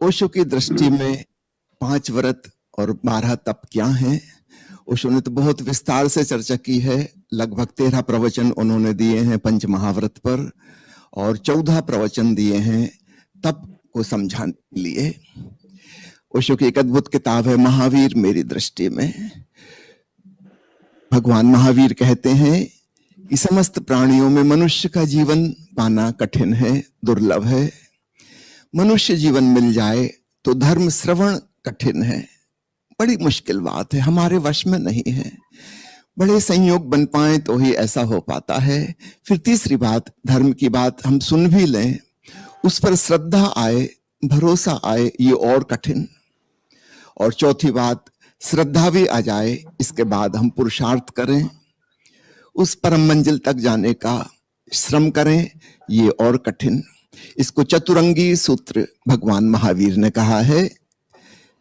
ओशो की दृष्टि में 5 व्रत और 12 तप क्या हैं? ओशो ने तो बहुत विस्तार से चर्चा की है। लगभग 13 प्रवचन उन्होंने दिए हैं पंच महाव्रत पर और 14 प्रवचन दिए हैं तप को समझाने के लिए। ओशो की एक अद्भुत किताब है महावीर मेरी दृष्टि में। भगवान महावीर कहते हैं कि समस्त प्राणियों में मनुष्य का जीवन पाना कठिन है, दुर्लभ है। मनुष्य जीवन मिल जाए तो धर्म श्रवण कठिन है, बड़ी मुश्किल बात है, हमारे वश में नहीं है। बड़े संयोग बन पाए तो ही ऐसा हो पाता है। फिर तीसरी बात, धर्म की बात हम सुन भी लें, उस पर श्रद्धा आए, भरोसा आए, ये और कठिन। और चौथी बात, श्रद्धा भी आ जाए, इसके बाद हम पुरुषार्थ करें, उस परम मंजिल तक जाने का श्रम करें, ये और कठिन। इसको चतुरंगी सूत्र भगवान महावीर ने कहा है।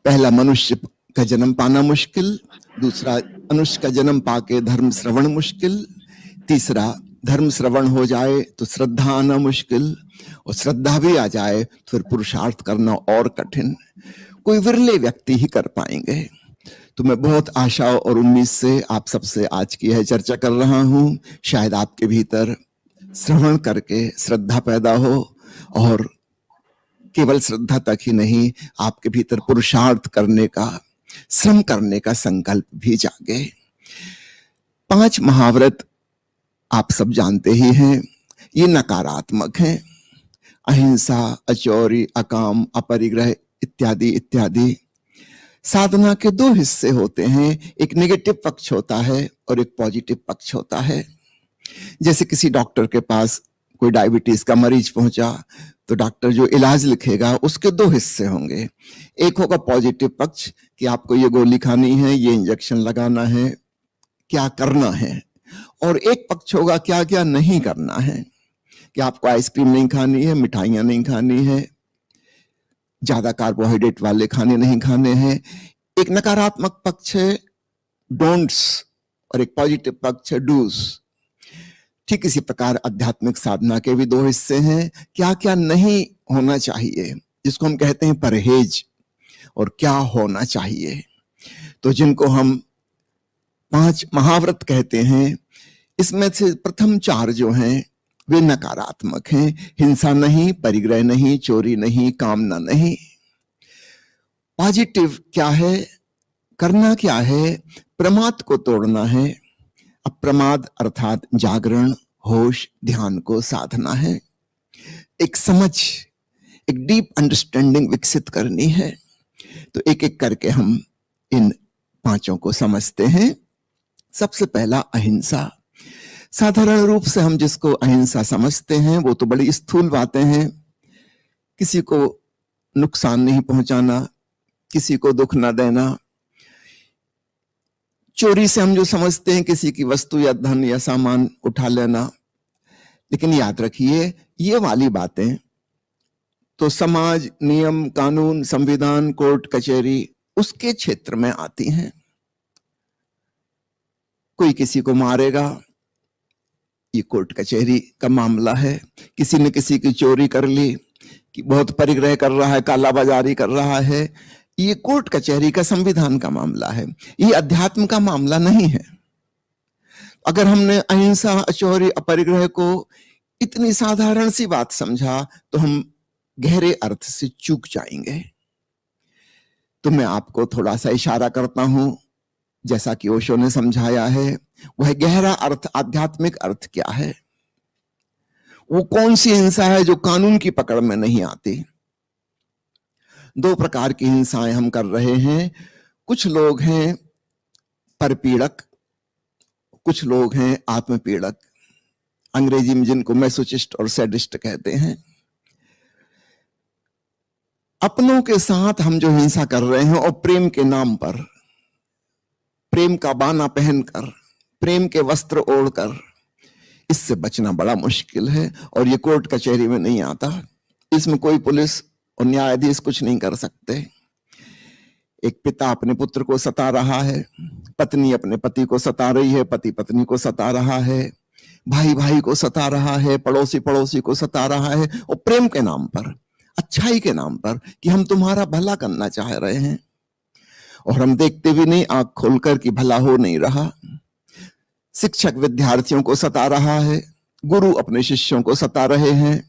पहला, मनुष्य का जन्म पाना मुश्किल। दूसरा, मनुष्य का जन्म पाके धर्म श्रवण मुश्किल। तीसरा, धर्म श्रवण हो जाए तो श्रद्धा आना मुश्किल, और श्रद्धा भी आ जाए तो फिर पुरुषार्थ करना और कठिन। कोई विरले व्यक्ति ही कर पाएंगे। तो मैं बहुत आशा और उम्मीद से आप सबसे आज की है चर्चा कर रहा हूं। शायद आपके भीतर श्रवण करके श्रद्धा पैदा हो, और केवल श्रद्धा तक ही नहीं, आपके भीतर पुरुषार्थ करने का, श्रम करने का संकल्प भी जागे। 5 महाव्रत आप सब जानते ही हैं। ये नकारात्मक हैं, अहिंसा, अचौरी, अकाम, अपरिग्रह इत्यादि इत्यादि। साधना के 2 हिस्से होते हैं, एक नेगेटिव पक्ष होता है और एक पॉजिटिव पक्ष होता है। जैसे किसी डॉक्टर के पास कोई डायबिटीज का मरीज पहुंचा तो डॉक्टर जो इलाज लिखेगा उसके 2 हिस्से होंगे। एक होगा पॉजिटिव पक्ष कि आपको ये गोली खानी है, ये इंजेक्शन लगाना है, क्या करना है। और एक पक्ष होगा क्या क्या नहीं करना है, कि आपको आइसक्रीम नहीं खानी है, मिठाइयां नहीं खानी है, ज्यादा कार्बोहाइड्रेट वाले खाने नहीं खाने हैं। एक नकारात्मक पक्ष है डोंट्स और एक पॉजिटिव पक्ष है डूज। ठीक इसी प्रकार आध्यात्मिक साधना के भी 2 हिस्से हैं, क्या क्या नहीं होना चाहिए, जिसको हम कहते हैं परहेज, और क्या होना चाहिए। तो जिनको हम 5 महाव्रत कहते हैं, इसमें से प्रथम 4 जो हैं वे नकारात्मक हैं। हिंसा नहीं, परिग्रह नहीं, चोरी नहीं, कामना नहीं। पॉजिटिव क्या है, करना क्या है, प्रमाद को तोड़ना है। अप्रमाद अर्थात जागरण, होश, ध्यान को साधना है। एक समझ, एक डीप अंडरस्टैंडिंग विकसित करनी है। तो एक एक करके हम इन 5 को समझते हैं। सबसे पहला, अहिंसा। साधारण रूप से हम जिसको अहिंसा समझते हैं वो तो बड़ी स्थूल बातें हैं। किसी को नुकसान नहीं पहुंचाना, किसी को दुख ना देना। चोरी से हम जो समझते हैं किसी की वस्तु या धन या सामान उठा लेना। लेकिन याद रखिए, ये वाली बातें तो समाज, नियम, कानून, संविधान, कोर्ट कचहरी उसके क्षेत्र में आती हैं। कोई किसी को मारेगा, ये कोर्ट कचहरी का मामला है। किसी ने किसी की चोरी कर ली, कि बहुत परिग्रह कर रहा है, काला बाजारी कर रहा है, ये कोर्ट कचहरी का, संविधान का मामला है, ये अध्यात्म का मामला नहीं है। अगर हमने अहिंसा, अचौरी, अपरिग्रह को इतनी साधारण सी बात समझा तो हम गहरे अर्थ से चूक जाएंगे। तो मैं आपको थोड़ा सा इशारा करता हूं, जैसा कि ओशो ने समझाया है, वह गहरा अर्थ, आध्यात्मिक अर्थ क्या है। वो कौन सी हिंसा है जो कानून की पकड़ में नहीं आती। 2 प्रकार की हिंसाएं हम कर रहे हैं। कुछ लोग हैं परपीड़क, कुछ लोग हैं आत्मपीड़क, अंग्रेजी में जिनको मैसोचिस्ट और सैडिस्ट कहते हैं। अपनों के साथ हम जो हिंसा कर रहे हैं और प्रेम के नाम पर, प्रेम का बाना पहनकर, प्रेम के वस्त्र ओढ़कर, इससे बचना बड़ा मुश्किल है। और ये कोर्ट कचहरी में नहीं आता, इसमें कोई पुलिस और न्यायाधीश कुछ नहीं कर सकते। एक पिता अपने पुत्र को सता रहा है, पत्नी अपने पति को सता रही है, पति पत्नी को सता रहा है, भाई भाई को सता रहा है, पड़ोसी पड़ोसी को सता रहा है, और प्रेम के नाम पर अच्छाई के नाम पर कि हम तुम्हारा भला करना चाह रहे हैं, और हम देखते भी नहीं आंख खोलकर कि भला हो नहीं रहा। शिक्षक विद्यार्थियों को सता रहा है, गुरु अपने शिष्यों को सता रहे हैं,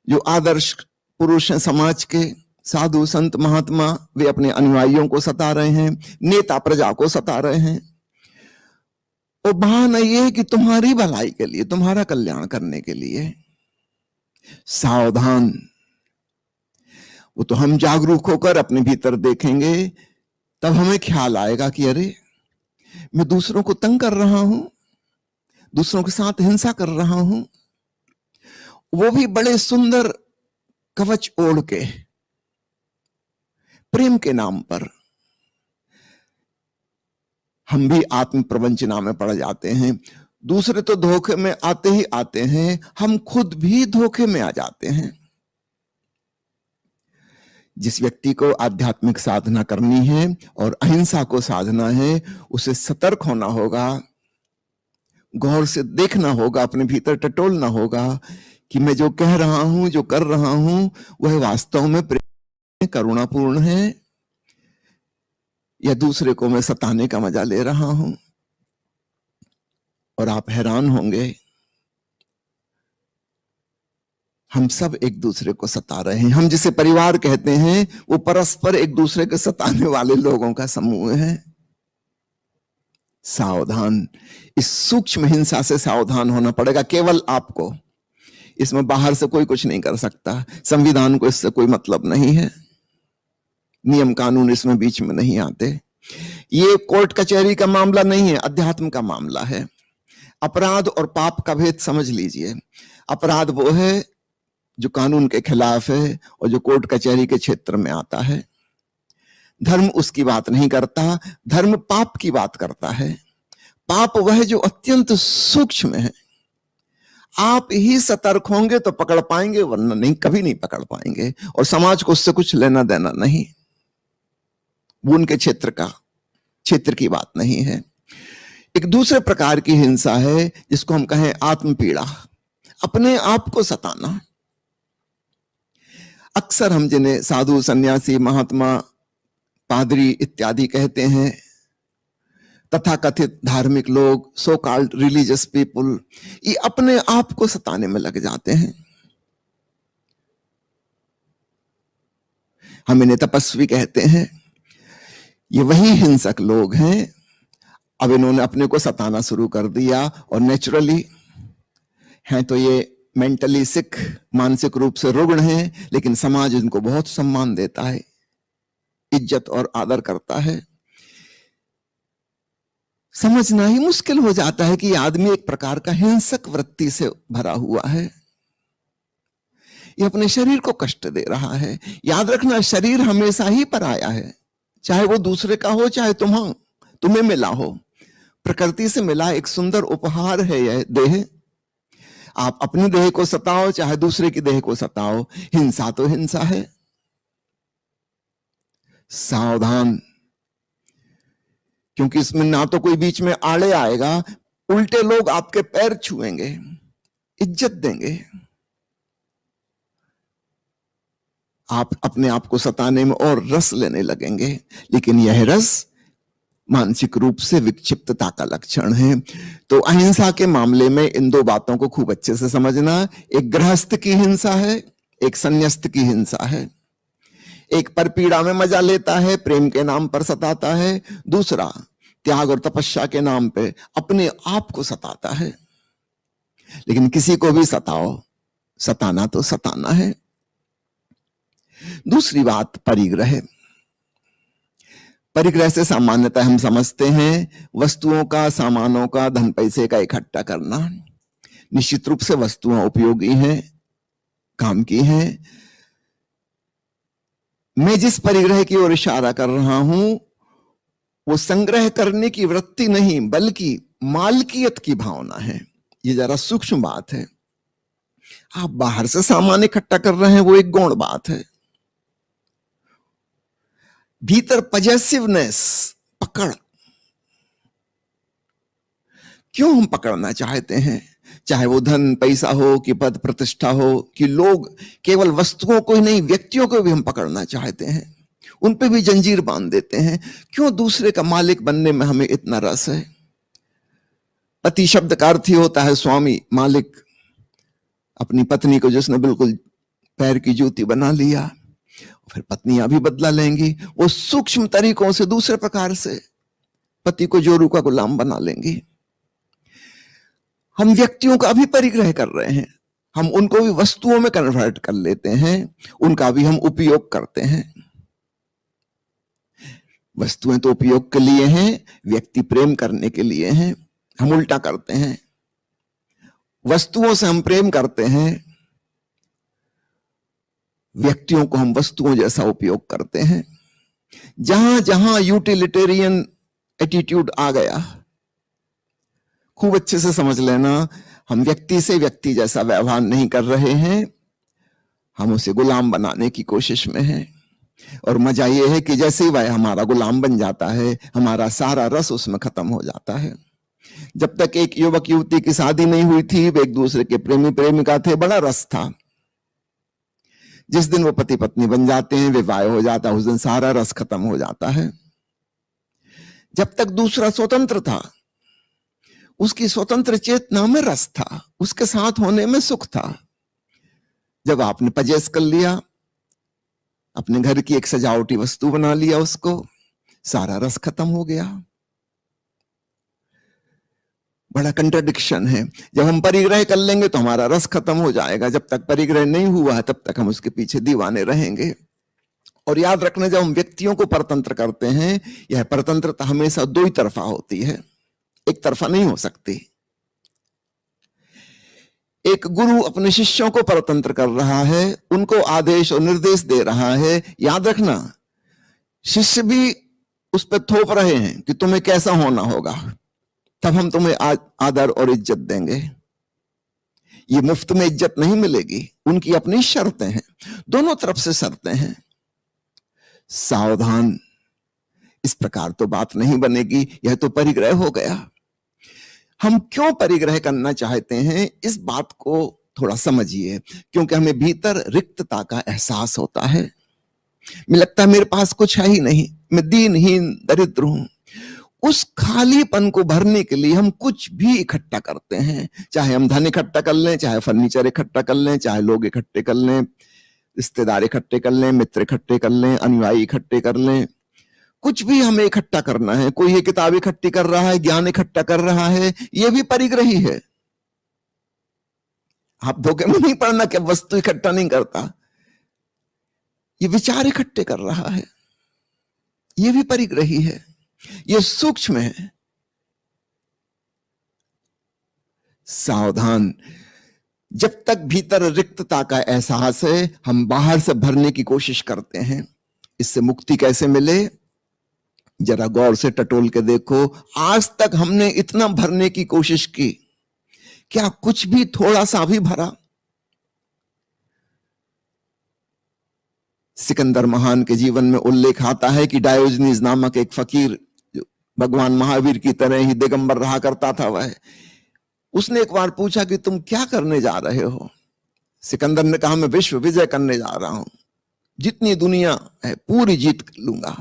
जो आदर्श पुरुष हैं समाज के, साधु संत महात्मा, वे अपने अनुयायियों को सता रहे हैं, नेता प्रजा को सता रहे हैं। और बहाना यह है कि तुम्हारी भलाई के लिए, तुम्हारा कल्याण करने के लिए। सावधान। वो तो हम जागरूक होकर अपने भीतर देखेंगे, तब हमें ख्याल आएगा कि अरे मैं दूसरों को तंग कर रहा हूं, दूसरों के साथ हिंसा कर रहा हूं, वो भी बड़े सुंदर कवच ओढ़ के, प्रेम के नाम पर। हम भी आत्म प्रवंचना में पड़ जाते हैं। दूसरे तो धोखे में आते ही आते हैं, हम खुद भी धोखे में आ जाते हैं। जिस व्यक्ति को आध्यात्मिक साधना करनी है और अहिंसा को साधना है, उसे सतर्क होना होगा, गौर से देखना होगा, अपने भीतर टटोलना होगा कि मैं जो कह रहा हूं, जो कर रहा हूं, वह वास्तव में प्रेम करुणापूर्ण है या दूसरे को मैं सताने का मजा ले रहा हूं। और आप हैरान होंगे, हम सब एक दूसरे को सता रहे हैं। हम जिसे परिवार कहते हैं, वो परस्पर एक दूसरे के सताने वाले लोगों का समूह है। सावधान। इस सूक्ष्म हिंसा से सावधान होना पड़ेगा, केवल आपको। इसमें बाहर से कोई कुछ नहीं कर सकता, संविधान को इससे कोई मतलब नहीं है, नियम कानून इसमें बीच में नहीं आते। ये कोर्ट कचहरी का मामला नहीं है, अध्यात्म का मामला है। अपराध और पाप का भेद समझ लीजिए। अपराध वो है जो कानून के खिलाफ है और जो कोर्ट कचहरी के क्षेत्र में आता है। धर्म उसकी बात नहीं करता, धर्म पाप की बात करता है। पाप वह जो अत्यंत सूक्ष्म है। आप ही सतर्क होंगे तो पकड़ पाएंगे, वरना नहीं, कभी नहीं पकड़ पाएंगे। और समाज को उससे कुछ लेना देना नहीं, वो उनके क्षेत्र की बात नहीं है। एक दूसरे प्रकार की हिंसा है जिसको हम कहें आत्म पीड़ा, अपने आप को सताना। अक्सर हम जिन्हें साधु, सन्यासी, महात्मा, पादरी इत्यादि कहते हैं, तथाकथित धार्मिक लोग, सो कॉल्ड रिलीजियस पीपुल, ये अपने आप को सताने में लग जाते हैं। हम इन्हें तपस्वी कहते हैं। ये वही हिंसक लोग हैं। अब इन्होंने अपने को सताना शुरू कर दिया, और नेचुरली हैं तो ये मेंटली सिक, मानसिक रूप से रुग्ण हैं, लेकिन समाज इनको बहुत सम्मान देता है, इज्जत और आदर करता है। समझना ही मुश्किल हो जाता है कि ये आदमी एक प्रकार का हिंसक वृत्ति से भरा हुआ है। ये अपने शरीर को कष्ट दे रहा है। याद रखना, शरीर हमेशा ही पराया है, चाहे वो दूसरे का हो, चाहे तुम्हें मिला हो। प्रकृति से मिला एक सुंदर उपहार है यह देह। आप अपनी देह को सताओ, चाहे दूसरे की देह को सताओ, हिंसा तो हिंसा है। सावधान, क्योंकि इसमें ना तो कोई बीच में आड़े आएगा, उल्टे लोग आपके पैर छुएंगे, इज्जत देंगे। आप अपने आप को सताने में और रस लेने लगेंगे, लेकिन यह रस मानसिक रूप से विक्षिप्तता का लक्षण है। तो अहिंसा के मामले में इन दो बातों को खूब अच्छे से समझना। एक गृहस्थ की हिंसा है, एक संन्यास्त की हिंसा है। एक परपीड़ा में मजा लेता है, प्रेम के नाम पर सताता है। दूसरा त्याग और तपस्या के नाम पे अपने आप को सताता है। लेकिन किसी को भी सताओ, सताना तो सताना है। दूसरी बात परिग्रह। परिग्रह से सामान्यतः हम समझते हैं वस्तुओं का, सामानों का, धन पैसे का इकट्ठा करना। निश्चित रूप से वस्तुएं उपयोगी हैं, काम की हैं। मैं जिस परिग्रह की ओर इशारा कर रहा हूं, वो संग्रह करने की वृत्ति नहीं, बल्कि मालकियत की भावना है। ये जरा सूक्ष्म बात है। आप बाहर से सामान इकट्ठा कर रहे हैं, वो एक गौण बात है। भीतर पजेसिवनेस, पकड़। क्यों हम पकड़ना चाहते हैं? चाहे वो धन पैसा हो कि पद प्रतिष्ठा हो कि लोग, केवल वस्तुओं को ही नहीं व्यक्तियों को भी हम पकड़ना चाहते हैं, उन पे भी जंजीर बांध देते हैं। क्यों दूसरे का मालिक बनने में हमें इतना रस है? पति शब्द का अर्थ ही होता है स्वामी, मालिक। अपनी पत्नी को जिसने बिल्कुल पैर की जूती बना लिया, फिर पत्नियां भी बदला लेंगी, वो सूक्ष्म तरीकों से दूसरे प्रकार से पति को जोरू का गुलाम बना लेंगी। हम व्यक्तियों का भी परिग्रह कर रहे हैं, हम उनको भी वस्तुओं में कन्वर्ट कर लेते हैं, उनका भी हम उपयोग करते हैं। वस्तुएं तो उपयोग के लिए हैं, व्यक्ति प्रेम करने के लिए हैं। हम उल्टा करते हैं, वस्तुओं से हम प्रेम करते हैं, व्यक्तियों को हम वस्तुओं जैसा उपयोग करते हैं। जहां जहां यूटिलिटेरियन एटीट्यूड आ गया, खूब अच्छे से समझ लेना, हम व्यक्ति से व्यक्ति जैसा व्यवहार नहीं कर रहे हैं, हम उसे गुलाम बनाने की कोशिश में हैं। और मजा यह है कि जैसे ही वह हमारा गुलाम बन जाता है, हमारा सारा रस उसमें खत्म हो जाता है। जब तक एक युवक युवती की शादी नहीं हुई थी, वे एक दूसरे के प्रेमी प्रेमिका थे, बड़ा रस था। जिस दिन वो पति पत्नी बन जाते हैं, विवाह हो जाता है, उस दिन सारा रस खत्म हो जाता है। जब तक दूसरा स्वतंत्र था, उसकी स्वतंत्र चेतना में रस था, उसके साथ होने में सुख था। जब आपने पजेस कर लिया, अपने घर की एक सजावटी वस्तु बना लिया उसको, सारा रस खत्म हो गया। बड़ा कंट्राडिक्शन है। जब हम परिग्रह कर लेंगे तो हमारा रस खत्म हो जाएगा, जब तक परिग्रह नहीं हुआ है तब तक हम उसके पीछे दीवाने रहेंगे। और याद रखना, जब हम व्यक्तियों को परतंत्र करते हैं, यह परतंत्रता हमेशा दो ही तरफा होती है, एक तरफा नहीं हो सकती। एक गुरु अपने शिष्यों को परतंत्र कर रहा है, उनको आदेश और निर्देश दे रहा है। याद रखना, शिष्य भी उस पर थोप रहे हैं कि तुम्हें कैसा होना होगा, तब हम तुम्हें आदर और इज्जत देंगे। ये मुफ्त में इज्जत नहीं मिलेगी, उनकी अपनी शर्तें हैं, दोनों तरफ से शर्तें हैं। सावधान, इस प्रकार तो बात नहीं बनेगी, यह तो परिग्रह हो गया। हम क्यों परिग्रह करना चाहते हैं, इस बात को थोड़ा समझिए। क्योंकि हमें भीतर रिक्तता का एहसास होता है। मुझे लगता है मेरे पास कुछ है ही नहीं, मैं दीनहीन दरिद्र हूं। उस खालीपन को भरने के लिए हम कुछ भी इकट्ठा करते हैं, चाहे हम धन इकट्ठा कर लें, चाहे फर्नीचर इकट्ठा कर लें, चाहे लोग इकट्ठे कर लें, रिश्तेदार इकट्ठे कर लें, मित्र इकट्ठे कर लें, अनुयायी इकट्ठे कर लें। कुछ भी हमें इकट्ठा करना है। कोई ये किताब इकट्ठी कर रहा है, ज्ञान इकट्ठा कर रहा है, ये भी परिग्रही है। आप धोखे में नहीं पड़ना कि वस्तु इकट्ठा नहीं करता, ये विचार इकट्ठे कर रहा है, ये भी परिग्रही है। ये सूक्ष्म है। सावधान, जब तक भीतर रिक्तता का एहसास है, हम बाहर से भरने की कोशिश करते हैं। इससे मुक्ति कैसे मिले, जरा गौर से टटोल के देखो। आज तक हमने इतना भरने की कोशिश की, क्या कुछ भी थोड़ा सा भी भरा? सिकंदर महान के जीवन में उल्लेख आता है कि डायोजनीज नामक एक फकीर, जो भगवान महावीर की तरह ही दिगंबर रहा करता था, वह उसने एक बार पूछा कि तुम क्या करने जा रहे हो? सिकंदर ने कहा, मैं विश्व विजय करने जा रहा हूं, जितनी दुनिया है पूरी जीत लूंगा।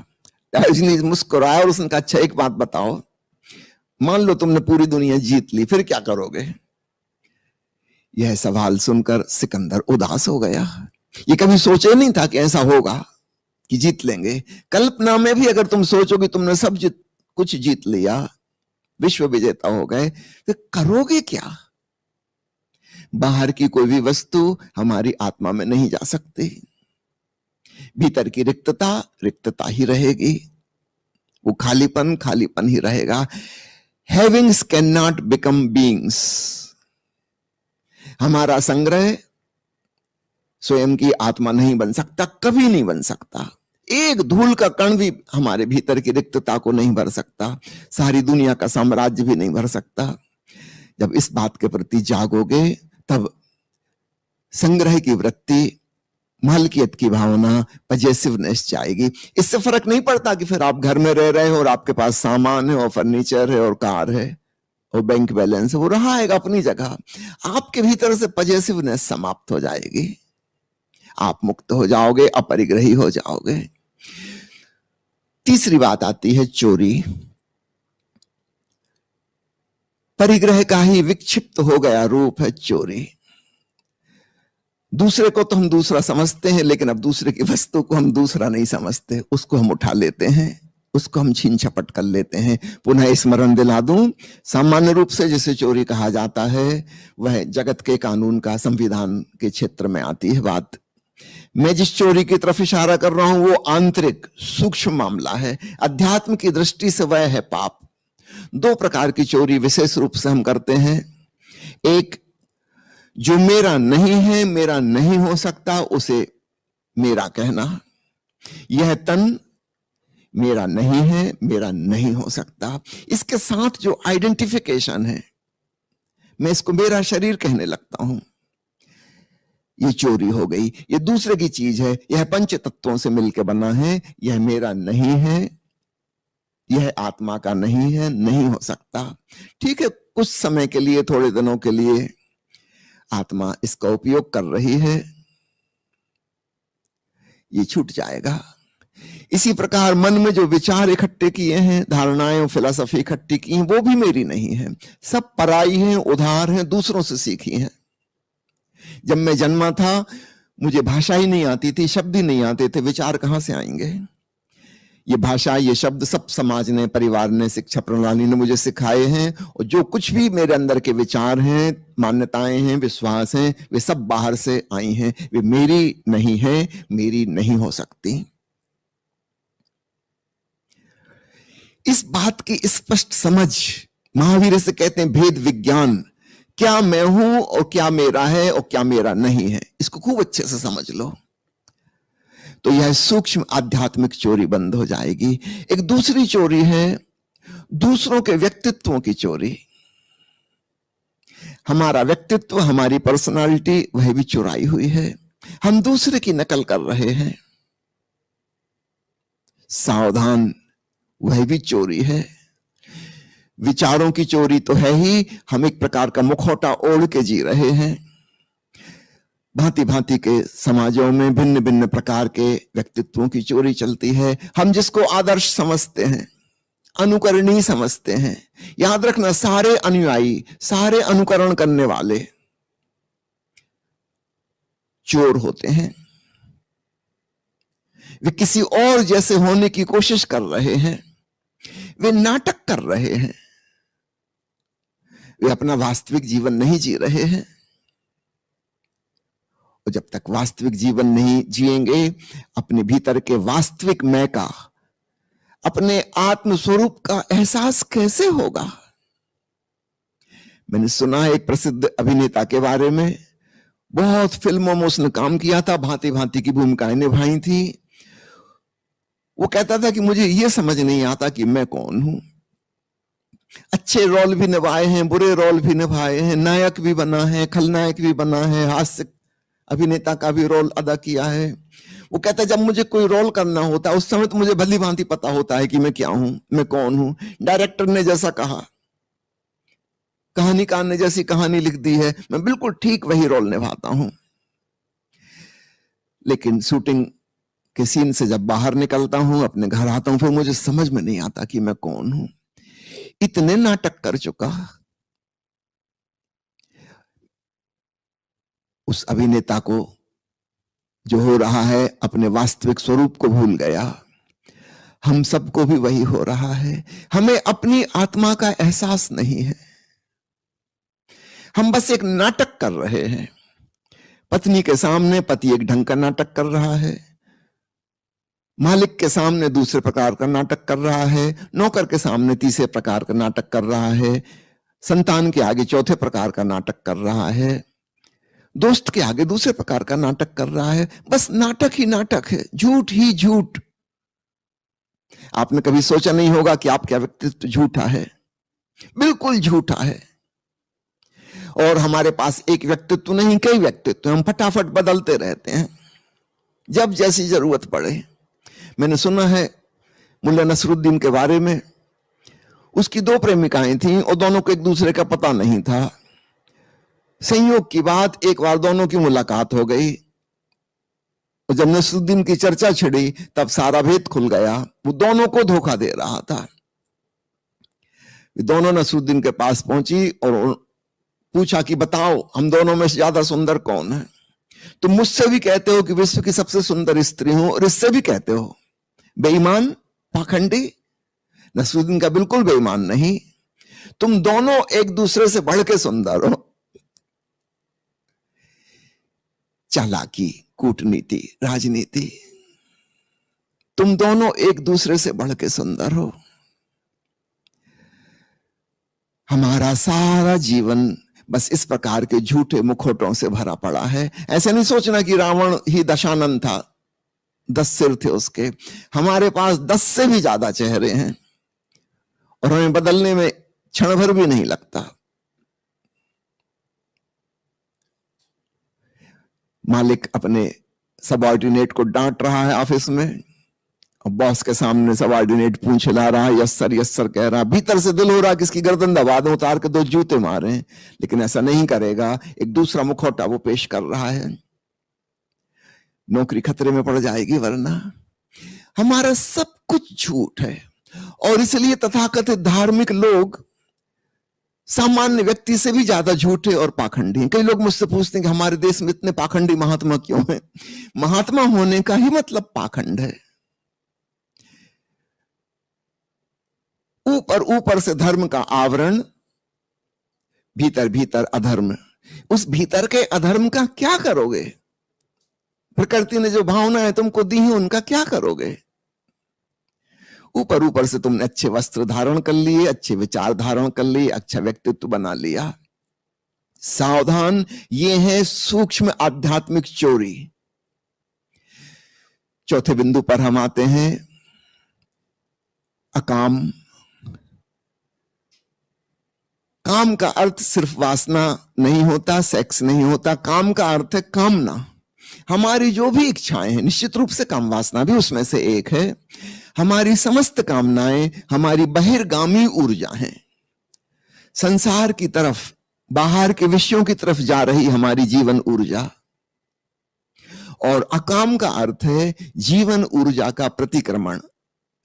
डायोजनीज मुस्कुराया और उसने कहा, अच्छा एक बात बताओ, मान लो तुमने पूरी दुनिया जीत ली, फिर क्या करोगे? यह सवाल सुनकर सिकंदर उदास हो गया। ये कभी सोचे नहीं था कि ऐसा होगा कि जीत लेंगे। कल्पना में भी अगर तुम सोचोगे तुमने सब कुछ जीत लिया, विश्व विजेता हो गए, तो करोगे क्या? बाहर की कोई भी वस्तु हमारी आत्मा में नहीं जा सकती। भीतर की रिक्तता रिक्तता ही रहेगी, वो खालीपन खालीपन ही रहेगा। हैविंग्स कैन नॉट बिकम बीइंग्स। हमारा संग्रह स्वयं की आत्मा नहीं बन सकता, कभी नहीं बन सकता। एक धूल का कण भी हमारे भीतर की रिक्तता को नहीं भर सकता, सारी दुनिया का साम्राज्य भी नहीं भर सकता। जब इस बात के प्रति जागोगे, तब संग्रह की वृत्ति, मालकियत की भावना, पजेसिवनेस जाएगी। इससे फर्क नहीं पड़ता कि फिर आप घर में रह रहे हो और आपके पास सामान है और फर्नीचर है और कार है। और बैंक बैलेंस वो रहेगा अपनी जगह। आपके भीतर से पॉजिटिवनेस समाप्त हो जाएगी, आप मुक्त हो जाओगे, अपरिग्रही हो जाओगे। तीसरी बात आती है चोरी। परिग्रह का ही विक्षिप्त हो गया रूप है चोरी। दूसरे को तो हम दूसरा समझते हैं, लेकिन अब दूसरे की वस्तु को हम दूसरा नहीं समझते, उसको हम उठा लेते हैं, उसको हम छीन झपट कर लेते हैं। पुनः स्मरण दिला दूं, सामान्य रूप से जिसे चोरी कहा जाता है वह जगत के कानून का, संविधान के क्षेत्र में आती है बात। मैं जिस चोरी की तरफ इशारा कर रहा हूं वो आंतरिक सूक्ष्म मामला है। अध्यात्म की दृष्टि से वह है पाप। दो प्रकार की चोरी विशेष रूप से हम करते हैं। एक, जो मेरा नहीं है, मेरा नहीं हो सकता, उसे मेरा कहना। यह तन मेरा नहीं है, मेरा नहीं हो सकता, इसके साथ जो आइडेंटिफिकेशन है, मैं इसको मेरा शरीर कहने लगता हूं, ये चोरी हो गई। ये दूसरे की चीज है, यह पंच तत्वों से मिलकर बना है, यह मेरा नहीं है, यह आत्मा का नहीं है, नहीं हो सकता। ठीक है, कुछ समय के लिए, थोड़े दिनों के लिए आत्मा इसका उपयोग कर रही है, ये छूट जाएगा। इसी प्रकार मन में जो विचार इकट्ठे किए हैं, धारणाएं और फिलॉसफी इकट्ठी की हैं, वो भी मेरी नहीं है, सब पराई हैं, उधार हैं, दूसरों से सीखी हैं। जब मैं जन्मा था मुझे भाषा ही नहीं आती थी, शब्द ही नहीं आते थे, विचार कहां से आएंगे? ये भाषा, ये शब्द सब समाज ने, परिवार ने, शिक्षा प्रणाली ने मुझे सिखाए हैं, और जो कुछ भी मेरे अंदर के विचार हैं, मान्यताएं हैं, विश्वास हैं, वे सब बाहर से आई हैं, वे मेरी नहीं है, मेरी नहीं हो सकती। इस बात की स्पष्ट समझ महावीर से कहते हैं भेद विज्ञान। क्या मैं हूं और क्या मेरा है और क्या मेरा नहीं है, इसको खूब अच्छे से समझ लो, तो यह सूक्ष्म आध्यात्मिक चोरी बंद हो जाएगी। एक दूसरी चोरी है दूसरों के व्यक्तित्वों की चोरी। हमारा व्यक्तित्व, हमारी पर्सनालिटी, वह भी चुराई हुई है, हम दूसरे की नकल कर रहे हैं। सावधान, वह भी चोरी है। विचारों की चोरी तो है ही, हम एक प्रकार का मुखौटा ओढ़ के जी रहे हैं। भांति भांति के समाजों में भिन्न भिन्न प्रकार के व्यक्तित्वों की चोरी चलती है। हम जिसको आदर्श समझते हैं, अनुकरणीय समझते हैं, याद रखना सारे अनुयायी, सारे अनुकरण करने वाले चोर होते हैं। वे किसी और जैसे होने की कोशिश कर रहे हैं, वे नाटक कर रहे हैं, वे अपना वास्तविक जीवन नहीं जी रहे हैं। और जब तक वास्तविक जीवन नहीं जिएंगे, अपने भीतर के वास्तविक मैं का, अपने आत्म स्वरूप का एहसास कैसे होगा? मैंने सुना है एक प्रसिद्ध अभिनेता के बारे में, बहुत फिल्मों में उसने काम किया था, भांति भांति की भूमिकाएं निभाई थी। वो कहता था कि मुझे यह समझ नहीं आता कि मैं कौन हूं। अच्छे रोल भी निभाए हैं, बुरे रोल भी निभाए हैं, नायक भी बना है, खलनायक भी बना है, हास्य अभिनेता का भी रोल अदा किया है। वो कहता है जब मुझे कोई रोल करना होता है उस समय तो मुझे भली भांति पता होता है कि मैं क्या हूं, मैं कौन हूं। डायरेक्टर ने जैसा कहा, कहानीकार ने जैसी कहानी लिख दी है, मैं बिल्कुल ठीक वही रोल निभाता हूं। लेकिन शूटिंग के सीन से जब बाहर निकलता हूं, अपने घर आता हूं, फिर मुझे समझ में नहीं आता कि मैं कौन हूं। इतने नाटक कर चुका। उस अभिनेता को जो हो रहा है, अपने वास्तविक स्वरूप को भूल गया। हम सबको भी वही हो रहा है, हमें अपनी आत्मा का एहसास नहीं है, हम बस एक नाटक कर रहे हैं। पत्नी के सामने पति एक ढंग का नाटक कर रहा है, मालिक के सामने दूसरे प्रकार का नाटक कर रहा है, नौकर के सामने तीसरे प्रकार का नाटक कर रहा है, संतान के आगे चौथे प्रकार का नाटक कर रहा है, दोस्त के आगे दूसरे प्रकार का नाटक कर रहा है। बस नाटक ही नाटक है, झूठ ही झूठ। आपने कभी सोचा नहीं होगा कि आपका व्यक्तित्व झूठा है, बिल्कुल झूठा है। और हमारे पास एक व्यक्तित्व नहीं, कई व्यक्तित्व, हम फटाफट बदलते रहते हैं जब जैसी जरूरत पड़े। मैंने सुना है मुल्ला नसरुद्दीन के बारे में, उसकी दो प्रेमिकाएं थीं और दोनों को एक दूसरे का पता नहीं था। संयोग की बात, एक बार दोनों की मुलाकात हो गई और जब नसरुद्दीन की चर्चा छिड़ी तब सारा भेद खुल गया। वो दोनों को धोखा दे रहा था। दोनों नसरुद्दीन के पास पहुंची और पूछा कि बताओ, हम दोनों में से ज्यादा सुंदर कौन है? तुम मुझसे भी कहते हो कि विश्व की सबसे सुंदर स्त्री हो और इससे भी कहते हो। बेईमान, पाखंडी। नसरुद्दीन का बिल्कुल बेईमान नहीं, तुम दोनों एक दूसरे से बढ़ के सुंदर हो। चालाकी, कूटनीति, राजनीति, तुम दोनों एक दूसरे से बढ़ के सुंदर हो। हमारा सारा जीवन बस इस प्रकार के झूठे मुखौटों से भरा पड़ा है। ऐसे नहीं सोचना कि रावण ही दशानन था, 10 सिर थे उसके। हमारे पास 10 से भी ज्यादा चेहरे हैं और हमें बदलने में क्षण भर भी नहीं लगता। मालिक अपने सबऑर्डिनेट को डांट रहा है ऑफिस में और बॉस के सामने सबऑर्डिनेट पूंछ हिला रहा है, यस सर कह रहा। भीतर से दिल हो रहा कि इसकी गर्दन दबा दें, उतार के 2 जूते मारे, लेकिन ऐसा नहीं करेगा। एक दूसरा मुखौटा वो पेश कर रहा है। नौकरी खतरे में पड़ जाएगी वरना। हमारा सब कुछ झूठ है और इसलिए तथाकथित धार्मिक लोग सामान्य व्यक्ति से भी ज्यादा झूठे और पाखंडी हैं। कई लोग मुझसे पूछते हैं कि हमारे देश में इतने पाखंडी महात्मा क्यों हैं? महात्मा होने का ही मतलब पाखंड है। ऊपर ऊपर से धर्म का आवरण, भीतर भीतर अधर्म। उस भीतर के अधर्म का क्या करोगे? प्रकृति ने जो भावनाएं तुमको दी हैं उनका क्या करोगे? ऊपर ऊपर से तुमने अच्छे वस्त्र धारण कर लिए, अच्छे विचार धारण कर लिए, अच्छा व्यक्तित्व बना लिया। सावधान, ये है सूक्ष्म आध्यात्मिक चोरी। चौथे बिंदु पर हम आते हैं, अकाम। काम का अर्थ सिर्फ वासना नहीं होता, सेक्स नहीं होता। काम का अर्थ है कामना। हमारी जो भी इच्छाएं हैं, निश्चित रूप से काम वासना भी उसमें से एक है। हमारी समस्त कामनाएं हमारी बहिर्गामी ऊर्जा हैं। संसार की तरफ, बाहर के विषयों की तरफ जा रही हमारी जीवन ऊर्जा। और अकाम का अर्थ है जीवन ऊर्जा का प्रतिक्रमण,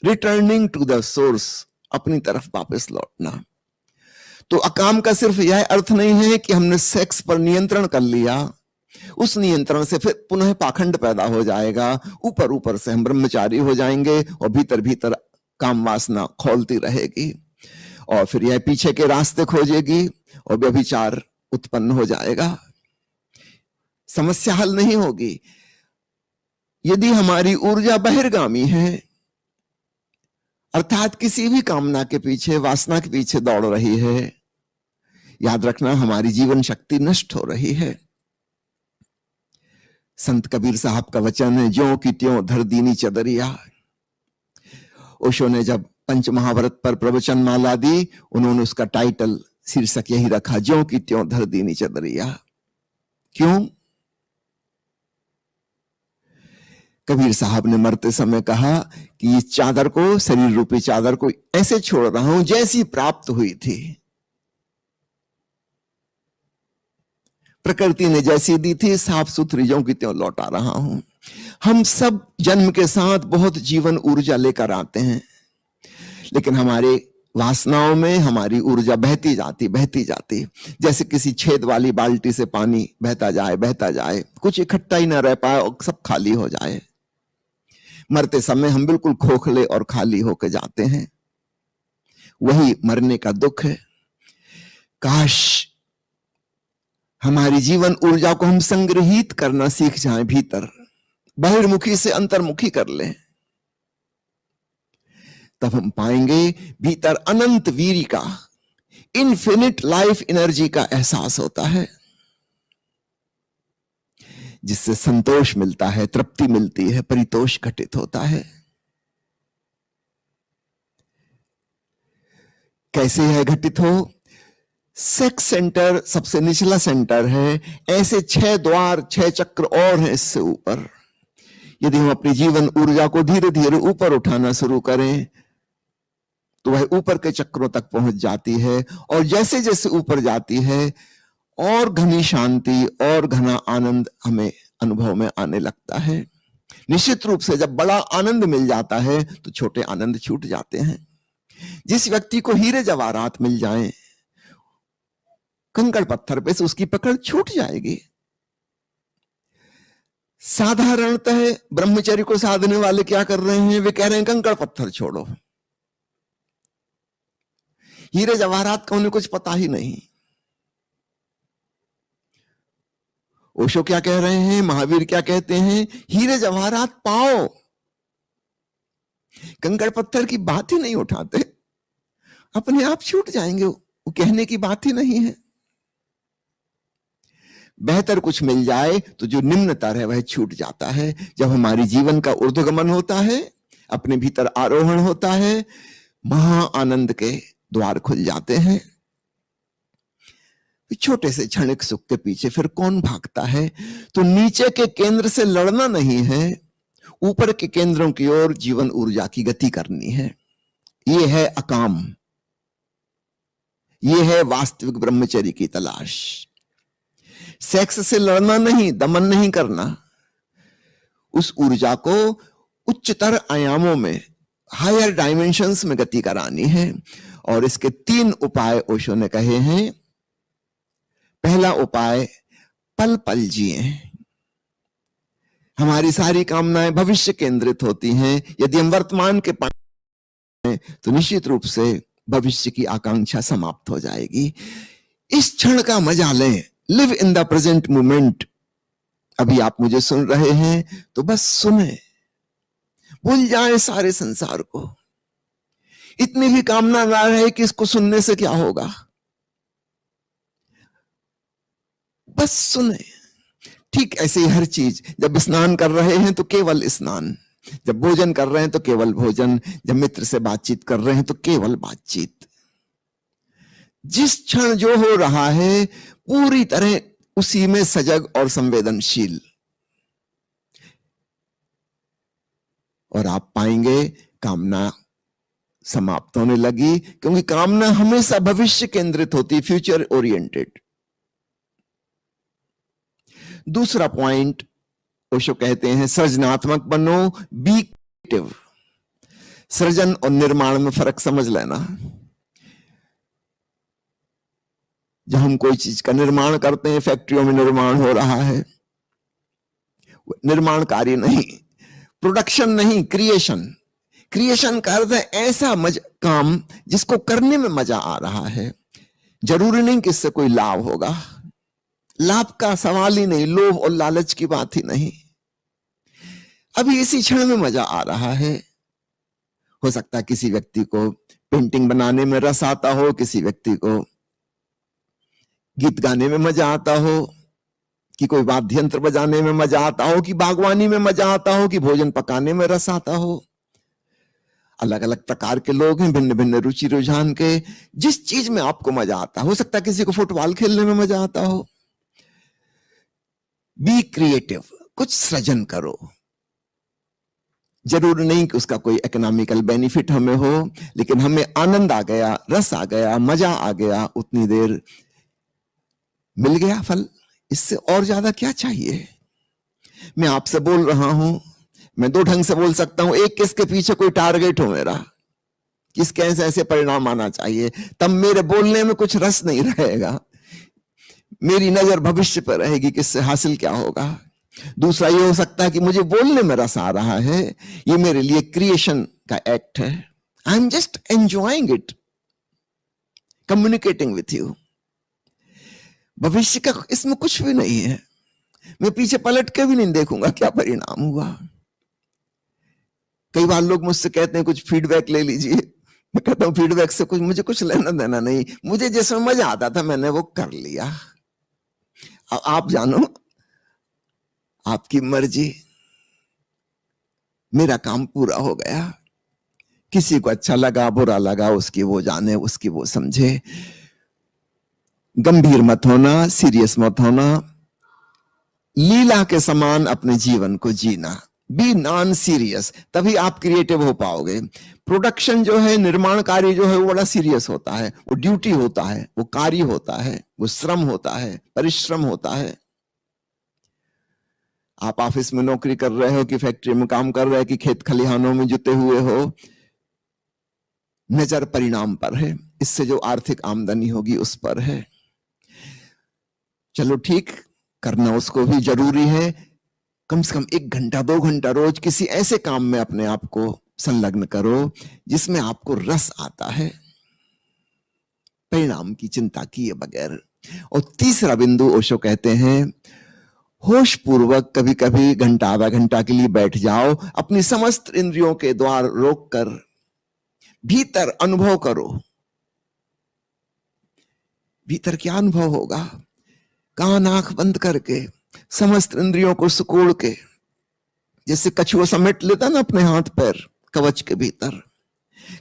रिटर्निंग टू द सोर्स, अपनी तरफ वापस लौटना। तो अकाम का सिर्फ यह अर्थ नहीं है कि हमने सेक्स पर नियंत्रण कर लिया, उस नियंत्रण से फिर पुनः पाखंड पैदा हो जाएगा। ऊपर ऊपर से हम ब्रह्मचारी हो जाएंगे और भीतर भीतर काम वासना खोलती रहेगी और फिर यह पीछे के रास्ते खोजेगी और व्यभिचार उत्पन्न हो जाएगा। समस्या हल नहीं होगी। यदि हमारी ऊर्जा बहिर्गामी है, अर्थात किसी भी कामना के पीछे, वासना के पीछे दौड़ रही है, याद रखना हमारी जीवन शक्ति नष्ट हो रही है। संत कबीर साहब का वचन है, ज्यों की त्यों धर दीनी चदरिया। ओशो ने जब पंच महाव्रत पर प्रवचन माला दी, उन्होंने उसका टाइटल, शीर्षक यही रखा, ज्यों की त्यों धर दीनी चदरिया। क्यों? कबीर साहब ने मरते समय कहा कि इस चादर को, शरीर रूपी चादर को ऐसे छोड़ रहा हूं जैसी प्राप्त हुई थी। प्रकृति ने जैसी दी थी, साफ सुथरी ज्यों की त्यों लौटा रहा हूं। हम सब जन्म के साथ बहुत जीवन ऊर्जा लेकर आते हैं, लेकिन हमारे वासनाओं में हमारी ऊर्जा बहती जाती, जैसे किसी छेद वाली बाल्टी से पानी बहता जाए, कुछ इकट्ठा ही ना रह पाए और सब खाली हो जाए। मरते समय हम बिल्कुल खोखले और खाली होकर जाते हैं। वही मरने का दुख है। काश हमारी जीवन ऊर्जा को हम संग्रहित करना सीख जाएं, भीतर बहिर्मुखी से अंतर्मुखी कर लें, तब हम पाएंगे भीतर अनंत वीर्य का, इन्फिनिट लाइफ एनर्जी का एहसास होता है, जिससे संतोष मिलता है, तृप्ति मिलती है, परितोष घटित होता है। कैसे यह घटित हो? सेक्स सेंटर सबसे निचला सेंटर है। ऐसे 6 द्वार, 6 चक्र और हैं इससे ऊपर। यदि हम अपनी जीवन ऊर्जा को धीरे धीरे ऊपर उठाना शुरू करें तो वह ऊपर के चक्रों तक पहुंच जाती है, और जैसे जैसे ऊपर जाती है और घनी शांति और घना आनंद हमें अनुभव में आने लगता है। निश्चित रूप से जब बड़ा आनंद मिल जाता है तो छोटे आनंद छूट जाते हैं। जिस व्यक्ति को हीरे जवाहरात मिल जाएं, कंकड़ पत्थर पे से उसकी पकड़ छूट जाएगी। साधारणतः ब्रह्मचर्य को साधने वाले क्या कर रहे हैं? वे कह रहे हैं कंकड़ पत्थर छोड़ो। हीरे जवाहरात का उन्हें कुछ पता ही नहीं। ओशो क्या कह रहे हैं, महावीर क्या कहते हैं? हीरे जवाहरात पाओ, कंकड़ पत्थर की बात ही नहीं उठाते, अपने आप छूट जाएंगे। वो कहने की बात ही नहीं है। बेहतर कुछ मिल जाए तो जो निम्नतर है वह छूट जाता है। जब हमारी जीवन का ऊर्ध्वगमन होता है, अपने भीतर आरोहण होता है, महा आनंद के द्वार खुल जाते हैं। छोटे से क्षणिक सुख के पीछे फिर कौन भागता है? तो नीचे के केंद्र से लड़ना नहीं है, ऊपर के केंद्रों की ओर जीवन ऊर्जा की गति करनी है। यह है अकाम, यह है वास्तविक ब्रह्मचर्य की तलाश। सेक्स से लड़ना नहीं, दमन नहीं करना, उस ऊर्जा को उच्चतर आयामों में, हायर डायमेंशंस में गति करानी है। और इसके 3 उपाय ओशो ने कहे हैं। पहला उपाय, पल पल जिए। हमारी सारी कामनाएं भविष्य केंद्रित होती हैं। यदि हम वर्तमान के पास तो निश्चित रूप से भविष्य की आकांक्षा समाप्त हो जाएगी। इस क्षण का मजा लें, live in the present moment. अभी आप मुझे सुन रहे हैं तो बस सुने, भूल जाए सारे संसार को। इतनी भी कामना ना रहे कि इसको सुनने से क्या होगा, बस सुने। ठीक ऐसे ही हर चीज, जब स्नान कर रहे हैं तो केवल स्नान, जब भोजन कर रहे हैं तो केवल भोजन, जब मित्र से बातचीत कर रहे हैं तो केवल बातचीत। जिस क्षण जो हो रहा है पूरी तरह उसी में सजग और संवेदनशील, और आप पाएंगे कामना समाप्त होने लगी। क्योंकि कामना हमेशा भविष्य केंद्रित होती, फ्यूचर ओरिएंटेड। दूसरा पॉइंट ओशो कहते हैं, सृजनात्मक बनो, बी क्रिएटिव। सृजन और निर्माण में फर्क समझ लेना। जब हम कोई चीज का निर्माण करते हैं, फैक्ट्रियों में निर्माण हो रहा है, निर्माण कार्य नहीं, प्रोडक्शन नहीं, क्रिएशन। क्रिएशन का अर्थ है ऐसा काम जिसको करने में मजा आ रहा है। जरूरी नहीं कि इससे कोई लाभ होगा, लाभ का सवाल ही नहीं, लोभ और लालच की बात ही नहीं। अभी इसी क्षण में मजा आ रहा है। हो सकता है किसी व्यक्ति को पेंटिंग बनाने में रस आता हो, किसी व्यक्ति को गीत गाने में मजा आता हो, कि कोई वाद्य यंत्र बजाने में मजा आता हो, कि बागवानी में मजा आता हो, कि भोजन पकाने में रस आता हो। अलग अलग प्रकार के लोग हैं, भिन्न भिन्न रुचि रुझान के। जिस चीज में आपको मजा आता हो सकता है किसी को फुटबॉल खेलने में मजा आता हो। बी क्रिएटिव, कुछ सृजन करो। जरूर नहीं कि उसका कोई इकोनॉमिकल बेनिफिट हमें हो, लेकिन हमें आनंद आ गया, रस आ गया, मजा आ गया, उतनी देर मिल गया फल। इससे और ज्यादा क्या चाहिए? मैं आपसे बोल रहा हूं, मैं 2 ढंग से बोल सकता हूं। एक, किसके पीछे कोई टारगेट हो मेरा, किसके ऐसे परिणाम आना चाहिए, तब मेरे बोलने में कुछ रस नहीं रहेगा। मेरी नजर भविष्य पर रहेगी, किससे हासिल क्या होगा। दूसरा ये हो सकता है कि मुझे बोलने में रस आ रहा है, ये मेरे लिए क्रिएशन का एक्ट है। I am just enjoying it, communicating with you. भविष्य का इसमें कुछ भी नहीं है। मैं पीछे पलट के भी नहीं देखूंगा क्या परिणाम हुआ। कई बार लोग मुझसे कहते हैं कुछ फीडबैक ले लीजिए। मैं कहता हूं फीडबैक से कुछ मुझे कुछ लेना देना नहीं, मुझे जिसमें मजा आता था मैंने वो कर लिया। अब आप जानो, आपकी मर्जी, मेरा काम पूरा हो गया। किसी को अच्छा लगा बुरा लगा उसकी वो जाने, उसकी वो समझे। गंभीर मत होना, सीरियस मत होना, लीला के समान अपने जीवन को जीना। बी नॉन सीरियस, तभी आप क्रिएटिव हो पाओगे। प्रोडक्शन जो है, निर्माण कार्य जो है, वो बड़ा सीरियस होता है, वो ड्यूटी होता है, वो कार्य होता है, वो श्रम होता है, परिश्रम होता है। आप ऑफिस में नौकरी कर रहे हो कि फैक्ट्री में काम कर रहे हो कि खेत खलिहानों में जुटे हुए हो, नजर परिणाम पर है, इससे जो आर्थिक आमदनी होगी उस पर है। चलो ठीक, करना उसको भी जरूरी है। कम से कम 1 घंटा 2 घंटा रोज किसी ऐसे काम में अपने आप को संलग्न करो जिसमें आपको रस आता है, परिणाम की चिंता किए बगैर। और तीसरा बिंदु ओशो कहते हैं, होश पूर्वक कभी कभी घंटा आधा घंटा के लिए बैठ जाओ, अपनी समस्त इंद्रियों के द्वार रोककर भीतर अनुभव करो। भीतर क्या अनुभव होगा? कान आंख बंद करके समस्त इंद्रियों को सिकोड़ के, जैसे कछुआ समेट लेता ना अपने हाथ पैर कवच के भीतर,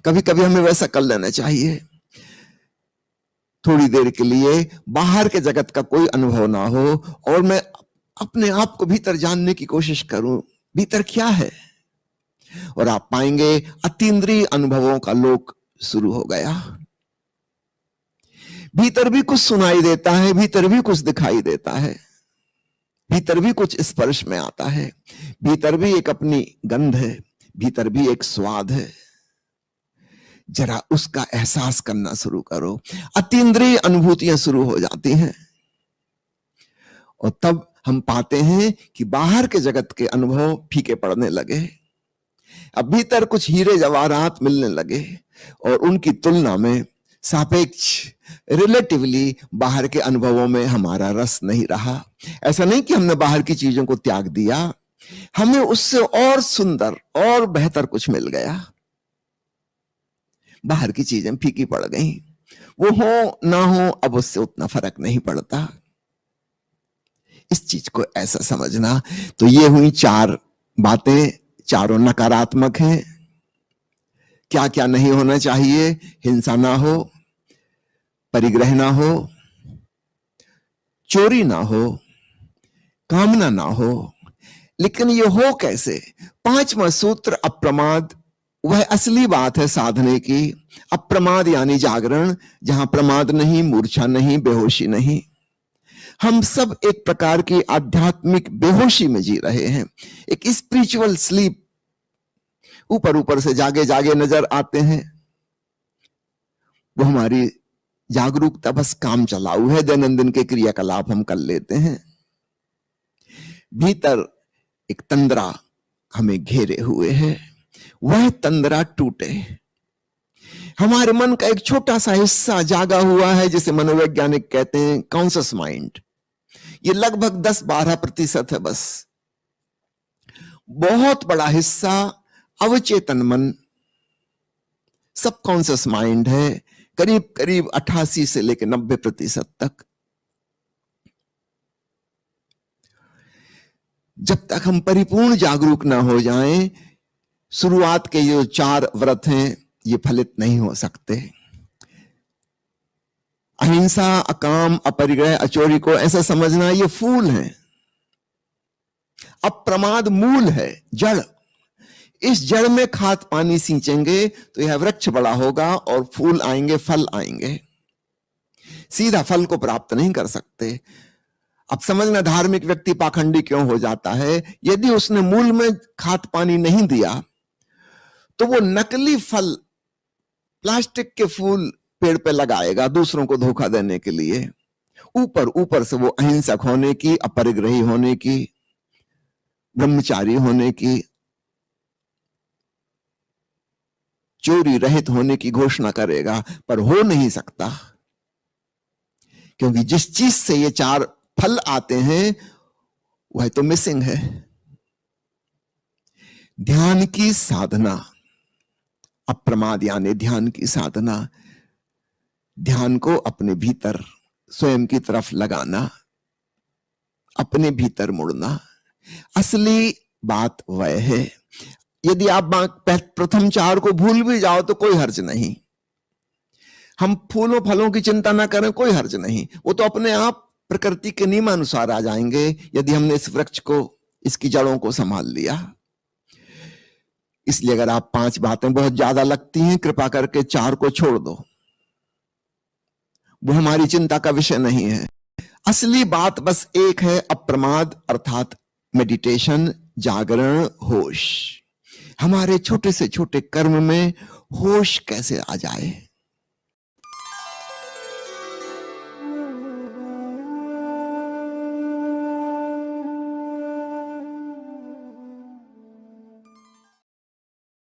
कभी कभी हमें वैसा कर लेना चाहिए। थोड़ी देर के लिए बाहर के जगत का कोई अनुभव ना हो और मैं अपने आप को भीतर जानने की कोशिश करूं, भीतर क्या है। और आप पाएंगे अतीन्द्रिय अनुभवों का लोक शुरू हो गया। भीतर भी कुछ सुनाई देता है, भीतर भी कुछ दिखाई देता है, भीतर भी कुछ स्पर्श में आता है, भीतर भी एक अपनी गंध है, भीतर भी एक स्वाद है। जरा उसका एहसास करना शुरू करो, अतीन्द्रिय अनुभूतियां शुरू हो जाती हैं। और तब हम पाते हैं कि बाहर के जगत के अनुभव फीके पड़ने लगे, अब भीतर कुछ हीरे जवाहरात मिलने लगे और उनकी तुलना में सापेक्ष रिलेटिवली बाहर के अनुभवों में हमारा रस नहीं रहा। ऐसा नहीं कि हमने बाहर की चीजों को त्याग दिया, हमें उससे और सुंदर और बेहतर कुछ मिल गया। बाहर की चीजें फीकी पड़ गई, वो हो ना हो अब उससे उतना फर्क नहीं पड़ता। इस चीज को ऐसा समझना। तो ये हुई 4 बातें, चारों नकारात्मक हैं। क्या क्या नहीं होना चाहिए? हिंसा ना हो, परिग्रह ना हो, चोरी ना हो, कामना ना हो। लेकिन ये हो कैसे? 5वां सूत्र अप्रमाद, वह असली बात है साधने की। अप्रमाद यानी जागरण, जहां प्रमाद नहीं, मूर्छा नहीं, बेहोशी नहीं। हम सब एक प्रकार की आध्यात्मिक बेहोशी में जी रहे हैं, एक स्पिरिचुअल स्लीप। ऊपर ऊपर से जागे जागे नजर आते हैं, वो हमारी जागरूकता बस काम चलाऊ है, दैनंदिन के क्रियाकलाप हम कर लेते हैं। भीतर एक तंद्रा हमें घेरे हुए है, वह तंद्रा टूटे। हमारे मन का एक छोटा सा हिस्सा जागा हुआ है, जिसे मनोवैज्ञानिक कहते हैं कॉन्शियस माइंड। ये लगभग 10-12% है बस। बहुत बड़ा हिस्सा अवचेतन मन, सबकॉन्शियस माइंड है, करीब करीब 88 से लेकर 90% तक। जब तक हम परिपूर्ण जागरूक ना हो जाएं, शुरुआत के जो 4 व्रत हैं ये फलित नहीं हो सकते। अहिंसा, अकाम, अपरिग्रह, अचोरी को ऐसा समझना ये फूल हैं। अप्रमाद मूल है, जड़। इस जड़ में खाद पानी सींचेंगे तो यह वृक्ष बड़ा होगा और फूल आएंगे, फल आएंगे। सीधा फल को प्राप्त नहीं कर सकते। अब समझना धार्मिक व्यक्ति पाखंडी क्यों हो जाता है। यदि उसने मूल में खाद पानी नहीं दिया तो वो नकली फल, प्लास्टिक के फूल पेड़ पे लगाएगा दूसरों को धोखा देने के लिए। ऊपर ऊपर से वो अहिंसक होने की, अपरिग्रही होने की, ब्रह्मचारी होने की, चोरी रहित होने की घोषणा करेगा, पर हो नहीं सकता। क्योंकि जिस चीज से ये 4 फल आते हैं वह तो मिसिंग है। ध्यान की साधना, अप्रमाद यानी ध्यान की साधना, ध्यान को अपने भीतर स्वयं की तरफ लगाना, अपने भीतर मुड़ना। असली बात वह है। यदि आप प्रथम 4 को भूल भी जाओ तो कोई हर्ज नहीं। हम फूलों फलों की चिंता ना करें, कोई हर्ज नहीं, वो तो अपने आप प्रकृति के नियमानुसार आ जाएंगे, यदि हमने इस वृक्ष को, इसकी जड़ों को संभाल लिया। इसलिए अगर आप 5 बातें बहुत ज्यादा लगती हैं, कृपा करके 4 को छोड़ दो, वो हमारी चिंता का विषय नहीं है। असली बात बस एक है, अप्रमाद अर्थात मेडिटेशन, जागरण, होश। हमारे छोटे से छोटे कर्म में होश कैसे आ जाए।